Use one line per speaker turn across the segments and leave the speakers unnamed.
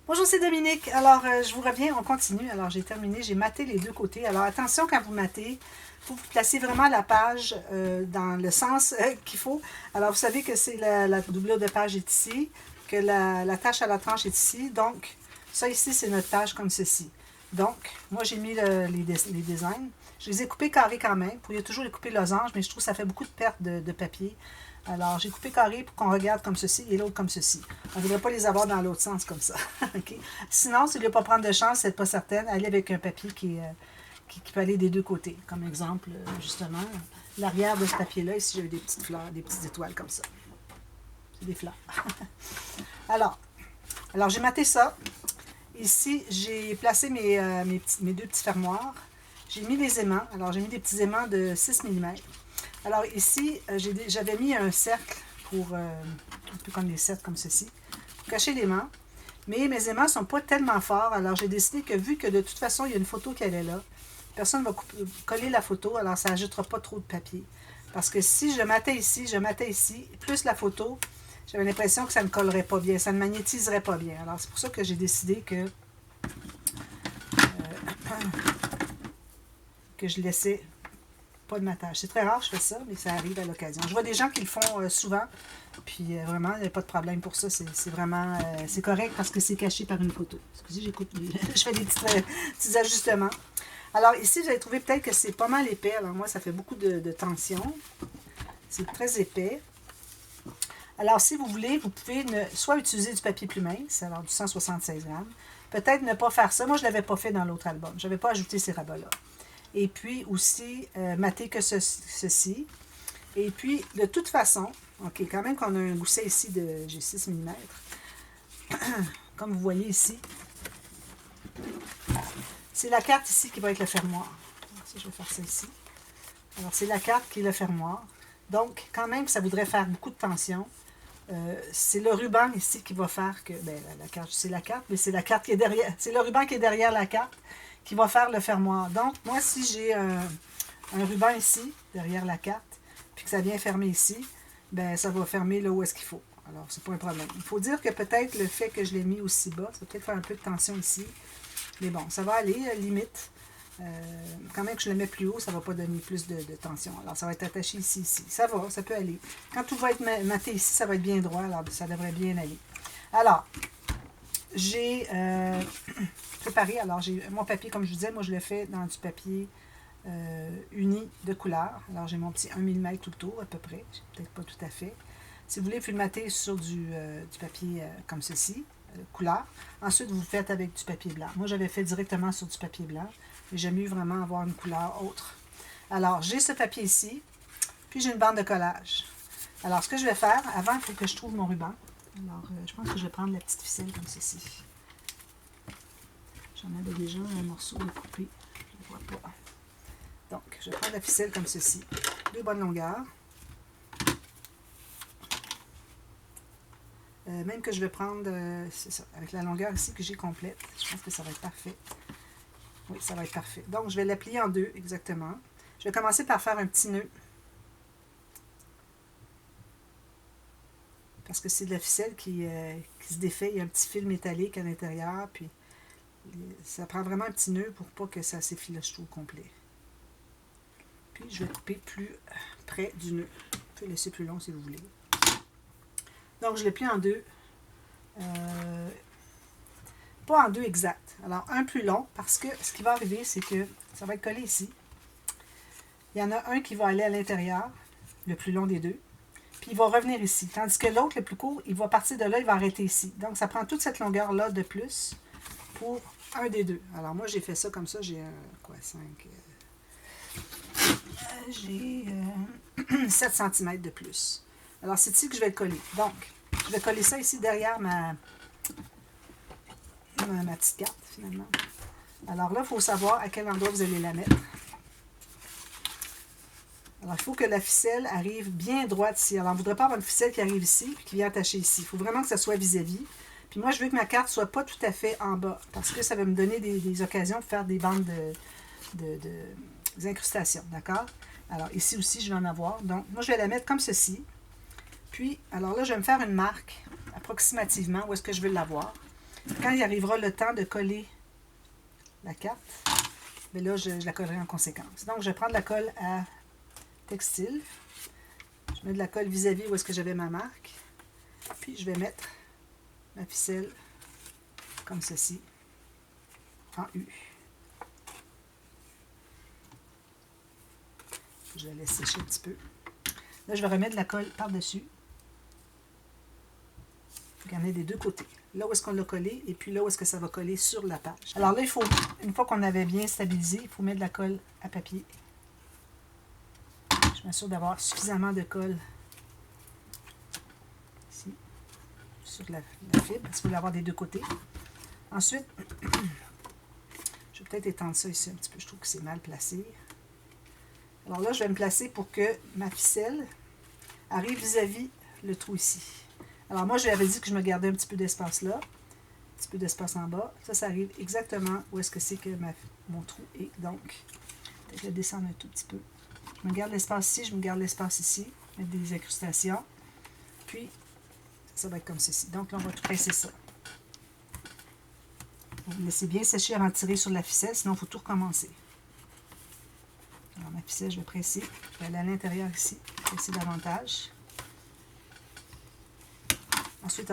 Bonjour, c'est Dominique. Alors, je vous reviens, on continue. Alors, j'ai terminé, j'ai maté les deux côtés. Alors, attention quand vous matez, il faut vous placer vraiment la page dans le sens qu'il faut. Alors, vous savez que c'est la doublure de page est ici, que la tâche à la tranche est ici. Donc, ça ici, c'est notre tâche comme ceci. Donc, moi, j'ai mis les designs. Je les ai coupés carrés quand même. Vous pourriez toujours les couper losange, mais je trouve que ça fait beaucoup de pertes de papier. Alors, j'ai coupé carré pour qu'on regarde comme ceci et l'autre comme ceci. On ne voudrait pas les avoir dans l'autre sens comme ça. Okay? Sinon, si vous ne voulez pas prendre de chance, vous n'êtes pas certaine, allez avec un papier qui peut aller des deux côtés. Comme exemple, justement, l'arrière de ce papier-là, ici, j'ai des petites fleurs, des petites étoiles comme ça. C'est des fleurs. alors j'ai maté ça. Ici, j'ai placé mes deux petits fermoirs. J'ai mis les aimants. Alors, j'ai mis des petits aimants de 6 mm. Alors ici, j'avais mis un cercle pour, un peu comme des cercles comme ceci, pour cacher l'aimant. Mais mes aimants ne sont pas tellement forts, alors j'ai décidé que vu que de toute façon, il y a une photo qui allait là, personne ne va coller la photo, alors ça n'ajoutera pas trop de papier. Parce que si je matais ici, plus la photo, j'avais l'impression que ça ne collerait pas bien, ça ne magnétiserait pas bien. Alors c'est pour ça que j'ai décidé que je laissais pas de matage. C'est très rare que je fais ça, mais ça arrive à l'occasion. Je vois des gens qui le font souvent, puis vraiment, il n'y a pas de problème pour ça. C'est vraiment, c'est correct parce que c'est caché par une photo. Excusez, j'écoute, je fais des petits ajustements. Alors ici, vous allez trouver peut-être que c'est pas mal épais. Alors moi, ça fait beaucoup de tension. C'est très épais. Alors si vous voulez, vous pouvez soit utiliser du papier plus mince, alors du 176 grammes. Peut-être ne pas faire ça. Moi, je ne l'avais pas fait dans l'autre album. Je n'avais pas ajouté ces rabats-là. Et puis aussi, mater que ceci. Et puis, de toute façon, ok, quand même qu'on a un gousset ici de j'ai 6 mm. Comme vous voyez ici, c'est la carte ici qui va être le fermoir. Si je vais faire ça ici. Alors, c'est la carte qui est le fermoir. Donc, quand même, ça voudrait faire beaucoup de tension. C'est le ruban ici qui va faire que, ben, la carte, c'est la carte, mais c'est la carte qui est derrière, c'est le ruban qui est derrière la carte qui va faire le fermoir. Donc, moi, si j'ai un ruban ici, derrière la carte, puis que ça vient fermer ici, ben ça va fermer là où est-ce qu'il faut. Alors, c'est pas un problème. Il faut dire que peut-être le fait que je l'ai mis aussi bas, ça va peut-être faire un peu de tension ici. Mais bon, ça va aller, limite. Quand même que je le mets plus haut, ça ne va pas donner plus de tension. Alors, ça va être attaché ici, ici. Ça va, ça peut aller. Quand tout va être maté ici, ça va être bien droit, alors ça devrait bien aller. Alors, j'ai préparé, alors j'ai mon papier, comme je vous disais, moi je le fais dans du papier uni de couleur. Alors, j'ai mon petit 1 mm tout le tour, à peu près. Peut-être pas tout à fait. Si vous voulez, vous le mater sur du papier comme ceci, couleur. Ensuite, vous le faites avec du papier blanc. Moi, j'avais fait directement sur du papier blanc. Et j'aime mieux vraiment avoir une couleur autre. Alors, j'ai ce papier ici, puis j'ai une bande de collage. Alors, ce que je vais faire, avant, il faut que je trouve mon ruban. Alors, je pense que je vais prendre la petite ficelle comme ceci. J'en avais déjà un morceau de coupé. Je ne le vois pas. Donc, je vais prendre la ficelle comme ceci. 2 bonnes longueurs. Même que je vais prendre, c'est ça, avec la longueur ici que j'ai complète. Je pense que ça va être parfait. Oui, ça va être parfait. Donc, je vais la plier en deux, exactement. Je vais commencer par faire un petit nœud. Parce que c'est de la ficelle qui se défait. Il y a un petit fil métallique à l'intérieur. Puis, ça prend vraiment un petit nœud pour pas que ça s'effiloche tout au complet. Puis, je vais couper plus près du nœud. Vous pouvez laisser plus long si vous voulez. Donc, je l'ai plié en deux. Pas en deux exact. Alors, un plus long, parce que ce qui va arriver, c'est que ça va être collé ici. Il y en a un qui va aller à l'intérieur, le plus long des deux, puis il va revenir ici. Tandis que l'autre, le plus court, il va partir de là, il va arrêter ici. Donc, ça prend toute cette longueur-là de plus pour un des deux. Alors, moi, j'ai fait ça comme ça. J'ai, 5... j'ai 7 cm de plus. Alors, c'est ici que je vais le coller. Donc, je vais coller ça ici derrière ma petite carte, finalement. Alors là, il faut savoir à quel endroit vous allez la mettre. Alors, il faut que la ficelle arrive bien droite ici. Alors, on ne voudrait pas avoir une ficelle qui arrive ici et qui vient attacher ici. Il faut vraiment que ça soit vis-à-vis. Puis moi, je veux que ma carte ne soit pas tout à fait en bas parce que ça va me donner des occasions de faire des bandes des incrustations. D'accord? Alors, ici aussi, je vais en avoir. Donc, moi, je vais la mettre comme ceci. Puis, alors là, je vais me faire une marque approximativement où est-ce que je veux l'avoir. Quand il arrivera le temps de coller la carte, bien là, je la collerai en conséquence. Donc, je vais prendre la colle à textile. Je mets de la colle vis-à-vis où est-ce que j'avais ma marque. Puis, je vais mettre ma ficelle comme ceci, en U. Je la laisse sécher un petit peu. Là, je vais remettre de la colle par-dessus. Regardez des deux côtés. Là où est-ce qu'on l'a collé et puis là où est-ce que ça va coller sur la page. Alors là, il faut, une fois qu'on avait bien stabilisé, il faut mettre de la colle à papier. Je m'assure d'avoir suffisamment de colle ici, sur la fibre, parce qu'il faut l'avoir des deux côtés. Ensuite, je vais peut-être étendre ça ici un petit peu, je trouve que c'est mal placé. Alors là, je vais me placer pour que ma ficelle arrive vis-à-vis le trou ici. Alors moi, je lui avais dit que je me gardais un petit peu d'espace là, un petit peu d'espace en bas. Ça arrive exactement où est-ce que c'est que mon trou est. Donc, peut-être le descendre un tout petit peu. Je me garde l'espace ici, je me garde l'espace ici, mettre des incrustations. Puis, ça va être comme ceci. Donc là, on va tout presser ça. Vous laissez bien sécher avant de tirer sur la ficelle, sinon il faut tout recommencer. Alors ma ficelle, je vais presser. Je vais aller à l'intérieur ici, presser davantage. Ensuite,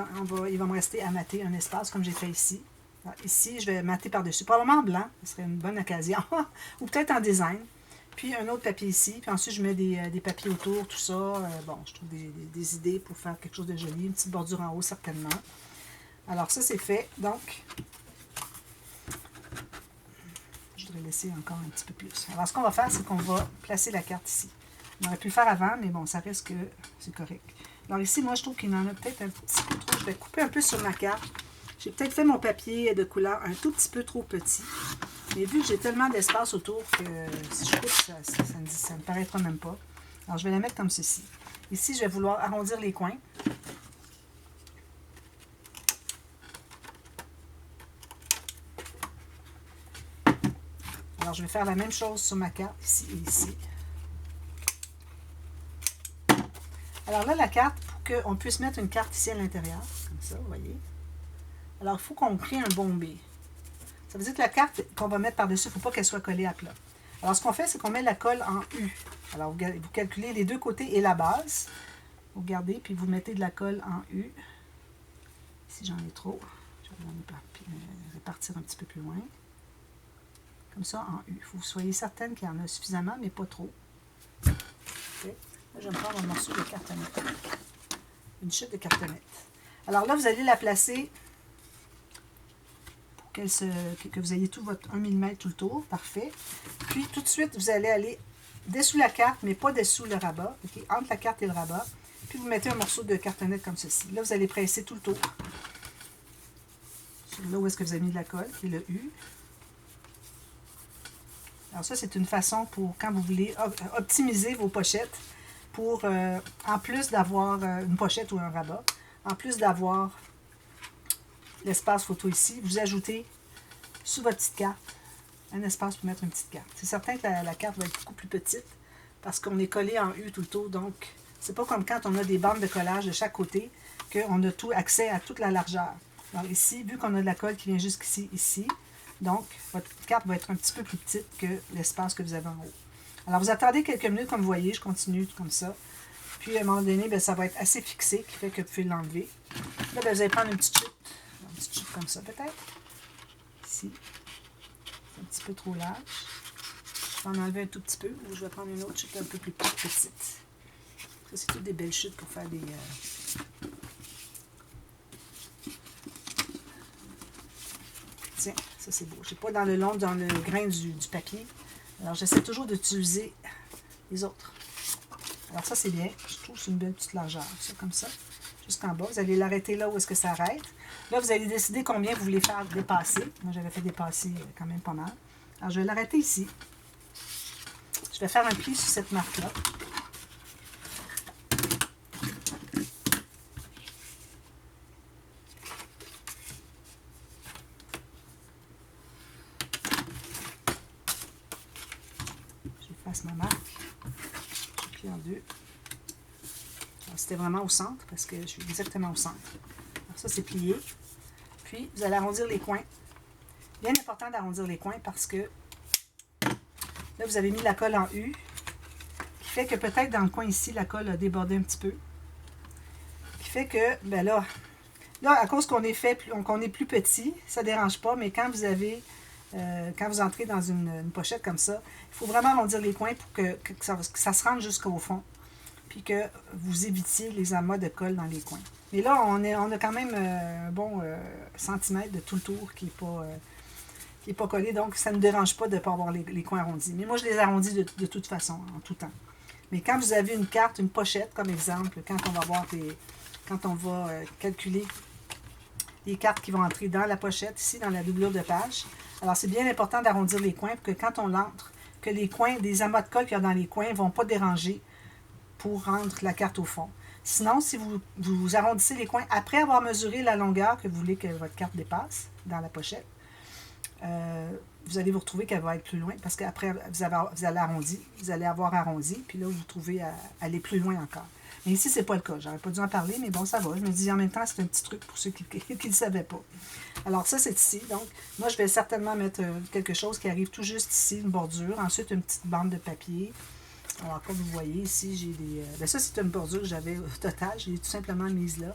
il va me rester à mater un espace comme j'ai fait ici. Alors, ici, je vais mater par-dessus. Probablement en blanc, ce serait une bonne occasion. Ou peut-être en design. Puis un autre papier ici. Puis ensuite, je mets des papiers autour, tout ça. Bon, je trouve des idées pour faire quelque chose de joli. Une petite bordure en haut, certainement. Alors ça, c'est fait. Donc, je voudrais laisser encore un petit peu plus. Alors, ce qu'on va faire, c'est qu'on va placer la carte ici. On aurait pu le faire avant, mais bon, ça reste que c'est correct. Alors ici, moi, je trouve qu'il en a peut-être un petit peu trop. Je vais couper un peu sur ma carte. J'ai peut-être fait mon papier de couleur un tout petit peu trop petit. Mais vu que j'ai tellement d'espace autour que si je coupe, ça ne paraîtra même pas. Alors, je vais la mettre comme ceci. Ici, je vais vouloir arrondir les coins. Alors, je vais faire la même chose sur ma carte, ici et ici. Alors là, la carte, pour qu'on puisse mettre une carte ici à l'intérieur, comme ça, vous voyez. Alors, il faut qu'on crée un bombé. Ça veut dire que la carte qu'on va mettre par-dessus, il ne faut pas qu'elle soit collée à plat. Alors, ce qu'on fait, c'est qu'on met la colle en U. Alors, vous calculez les deux côtés et la base. Vous gardez, puis vous mettez de la colle en U. Si j'en ai trop, je vais répartir un petit peu plus loin. Comme ça, en U. Il faut que vous soyez certaine qu'il y en a suffisamment, mais pas trop. Okay. Là, je vais me prendre un morceau de cartonnette. Une chute de cartonnette. Alors là, vous allez la placer pour que vous ayez tout votre 1 mm tout le tour. Parfait. Puis, tout de suite, vous allez aller dessous la carte, mais pas dessous le rabat. Okay? Entre la carte et le rabat. Puis, vous mettez un morceau de cartonnette comme ceci. Là, vous allez presser tout le tour. Sur là où est-ce que vous avez mis de la colle, qui est le U. Alors ça, c'est une façon pour quand vous voulez optimiser vos pochettes pour, en plus d'avoir une pochette ou un rabat, en plus d'avoir l'espace photo ici, vous ajoutez sous votre petite carte un espace pour mettre une petite carte. C'est certain que la carte va être beaucoup plus petite parce qu'on est collé en U tout le tour, donc c'est pas comme quand on a des bandes de collage de chaque côté qu'on a tout accès à toute la largeur. Alors ici, vu qu'on a de la colle qui vient jusqu'ici, ici, donc votre carte va être un petit peu plus petite que l'espace que vous avez en haut. Alors vous attendez quelques minutes, comme vous voyez, je continue comme ça. Puis à un moment donné, bien, ça va être assez fixé, qui fait que vous pouvez l'enlever. Là, bien, vous allez prendre une petite chute comme ça peut-être. Ici. C'est un petit peu trop large. Je vais en enlever un tout petit peu, ou je vais prendre une autre chute un peu plus petite. Ça, c'est toutes des belles chutes pour faire des... Tiens, ça c'est beau. Je n'ai pas dans le long, dans le grain du papier. Alors, j'essaie toujours d'utiliser les autres. Alors, ça, c'est bien. Je trouve que c'est une belle petite largeur. Ça, comme ça. Jusqu'en bas. Vous allez l'arrêter là où est-ce que ça arrête. Là, vous allez décider combien vous voulez faire dépasser. Moi, j'avais fait dépasser quand même pas mal. Alors, je vais l'arrêter ici. Je vais faire un pli sur cette marque-là. Ma marque. Je plie en deux. C'était vraiment au centre parce que je suis exactement au centre. Alors ça, c'est plié. Puis, vous allez arrondir les coins. Bien important d'arrondir les coins parce que là, vous avez mis la colle en U, qui fait que peut-être dans le coin ici, la colle a débordé un petit peu. Qui fait que, ben là, à cause qu'on est plus petit, ça ne dérange pas, mais quand vous entrez dans une pochette comme ça, il faut vraiment arrondir les coins pour que ça se rende jusqu'au fond, puis que vous évitiez les amas de colle dans les coins. Mais là, on a quand même un bon centimètre de tout le tour qui n'est pas collé, donc ça ne dérange pas de ne pas avoir les coins arrondis. Mais moi, je les arrondis de toute façon, en tout temps. Mais quand vous avez une carte, une pochette, comme exemple, quand on va calculer les cartes qui vont entrer dans la pochette, ici, dans la doublure de page. Alors, c'est bien important d'arrondir les coins pour que quand on entre, que les coins, des amas de colle qu'il y a dans les coins ne vont pas déranger pour rendre la carte au fond. Sinon, si vous arrondissez les coins après avoir mesuré la longueur que vous voulez que votre carte dépasse dans la pochette, vous allez vous retrouver qu'elle va être plus loin parce qu'après, vous allez avoir arrondi, puis là, vous vous trouvez à aller plus loin encore. Mais ici, c'est pas le cas. J'aurais pas dû en parler, mais bon, ça va. Je me dis en même temps, c'est un petit truc pour ceux qui ne le savaient pas. Alors, ça, c'est ici. Donc, moi, je vais certainement mettre quelque chose qui arrive tout juste ici, une bordure. Ensuite, une petite bande de papier. Alors, comme vous voyez, ici, j'ai des... ben ça, c'est une bordure que j'avais au total. Je l'ai tout simplement mise là.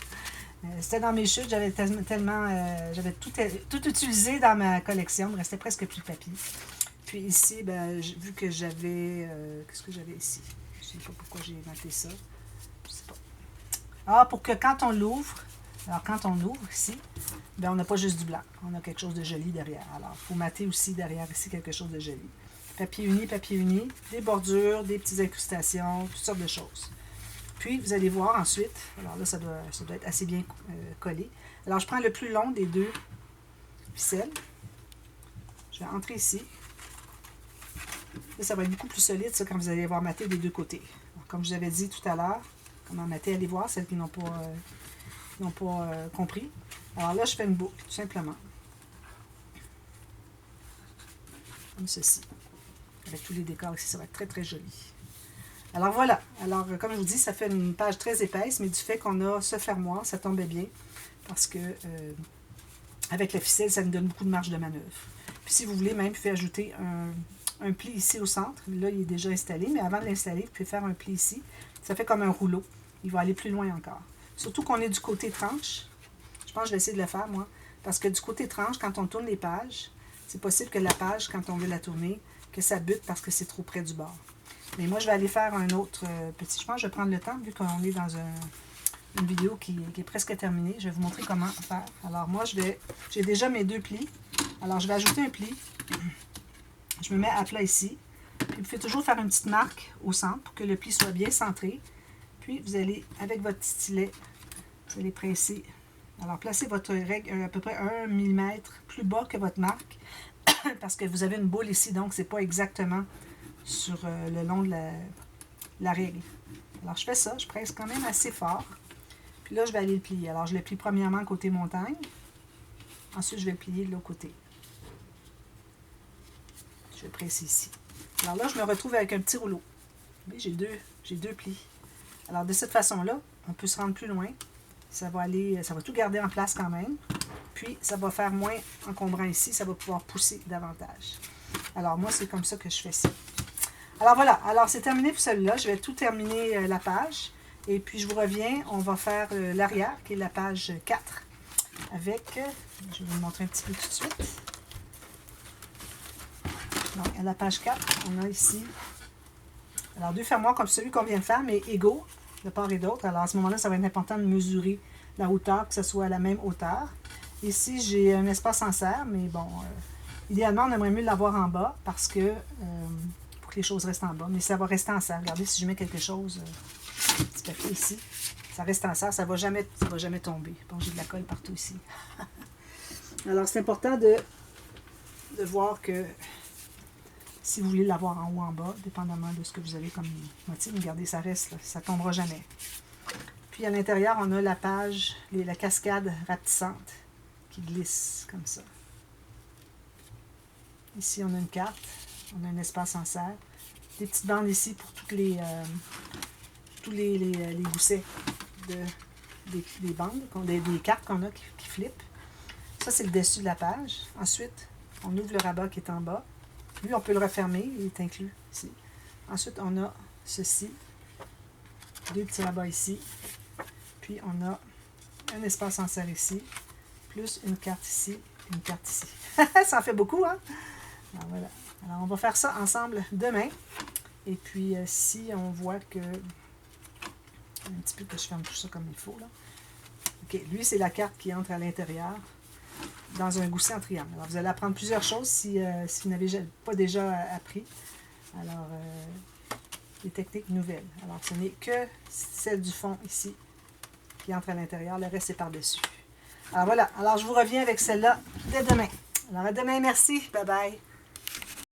C'était dans mes chutes. J'avais j'avais tout utilisé dans ma collection. Il me restait presque plus de papier. Puis ici, ben, vu que j'avais... qu'est-ce que j'avais ici? Je ne sais pas pourquoi j'ai noté ça. Je sais pas. Ah, pour que quand on l'ouvre, alors quand on ouvre ici, ben on n'a pas juste du blanc. On a quelque chose de joli derrière. Alors, il faut mater aussi derrière ici quelque chose de joli. Papier uni, des bordures, des petites incrustations, toutes sortes de choses. Puis, vous allez voir ensuite, alors là, ça doit être assez bien collé. Alors, je prends le plus long des deux ficelles. Je vais entrer ici. Là, ça va être beaucoup plus solide, ça, quand vous allez avoir maté des deux côtés. Alors, comme je vous avais dit tout à l'heure, comment mater, allez voir, celles qui n'ont pas compris. Alors là, je fais une boucle, tout simplement. Comme ceci. Avec tous les décors ici, ça va être très, très joli. Alors voilà. Alors, comme je vous dis, ça fait une page très épaisse, mais du fait qu'on a ce fermoir, ça tombait bien. Parce que, avec la ficelle, ça nous donne beaucoup de marge de manœuvre. Puis si vous voulez, même, vous pouvez ajouter un pli ici au centre. Là, il est déjà installé, mais avant de l'installer, vous pouvez faire un pli ici. Ça fait comme un rouleau. Il va aller plus loin encore. Surtout qu'on est du côté tranche. Je pense que je vais essayer de le faire, moi. Parce que du côté tranche, quand on tourne les pages, c'est possible que la page, quand on veut la tourner, que ça bute parce que c'est trop près du bord. Mais moi, je vais aller faire un autre petit... Je pense que je vais prendre le temps, vu qu'on est dans une vidéo qui est presque terminée. Je vais vous montrer comment faire. Alors, moi, j'ai déjà mes deux plis. Alors, je vais ajouter un pli. Je me mets à plat ici. Puis, vous pouvez toujours faire une petite marque au centre pour que le pli soit bien centré. Puis, vous allez, avec votre stylet, vous allez presser. Alors, placez votre règle à peu près 1 mm plus bas que votre marque. Parce que vous avez une boule ici, donc c'est pas exactement sur le long de la règle. Alors, je fais ça, je presse quand même assez fort. Puis là, je vais aller le plier. Alors, je le plie premièrement côté montagne. Ensuite, je vais le plier de l'autre côté. Je vais presser ici. Alors là, je me retrouve avec un petit rouleau. J'ai deux plis. Alors, de cette façon-là, on peut se rendre plus loin. Ça va tout garder en place quand même. Puis, ça va faire moins encombrant ici. Ça va pouvoir pousser davantage. Alors, moi, c'est comme ça que je fais ça. Alors, voilà. Alors, c'est terminé pour celui-là. Je vais tout terminer la page. Et puis, je vous reviens. On va faire l'arrière, qui est la page 4. Avec, je vais vous montrer un petit peu tout de suite. Donc, à la page 4, on a ici, alors, deux fermoirs comme celui qu'on vient de faire, mais égaux de part et d'autre. Alors, à ce moment-là, ça va être important de mesurer la hauteur, que ce soit à la même hauteur. Ici, j'ai un espace en serre, mais bon, idéalement, on aimerait mieux l'avoir en bas parce que, pour que les choses restent en bas. Mais ça va rester en serre. Regardez, si je mets quelque chose, un petit papier ici, ça reste en serre, ça va jamais tomber. Bon, j'ai de la colle partout ici. Alors, c'est important de voir que si vous voulez l'avoir en haut ou en bas, dépendamment de ce que vous avez comme motif, regardez, ça reste là, ça ne tombera jamais. Puis à l'intérieur, on a la page, la cascade rapetissante qui glisse comme ça. Ici, on a une carte, on a un espace en serre, des petites bandes ici pour tous les goussets des bandes, des cartes qu'on a qui flippent. ça, c'est le dessus de la page. Ensuite, on ouvre le rabat qui est en bas. Lui, on peut le refermer, il est inclus ici. Ensuite, on a ceci. Deux petits rabats ici. Puis, on a un espace en serre ici. Plus une carte ici, une carte ici. Ça en fait beaucoup, hein? Alors, voilà. Alors, on va faire ça ensemble demain. Et puis, si on voit que... Un petit peu que je ferme tout ça comme il faut, là. OK, lui, c'est la carte qui entre à l'intérieur dans un gousset en triangle. Alors, vous allez apprendre plusieurs choses si vous n'avez pas déjà appris. Alors, des techniques nouvelles. Alors, ce n'est que celle du fond ici qui entre à l'intérieur. Le reste, c'est par-dessus. Alors, voilà. Alors, je vous reviens avec celle-là dès demain. Alors, à demain. Merci. Bye-bye.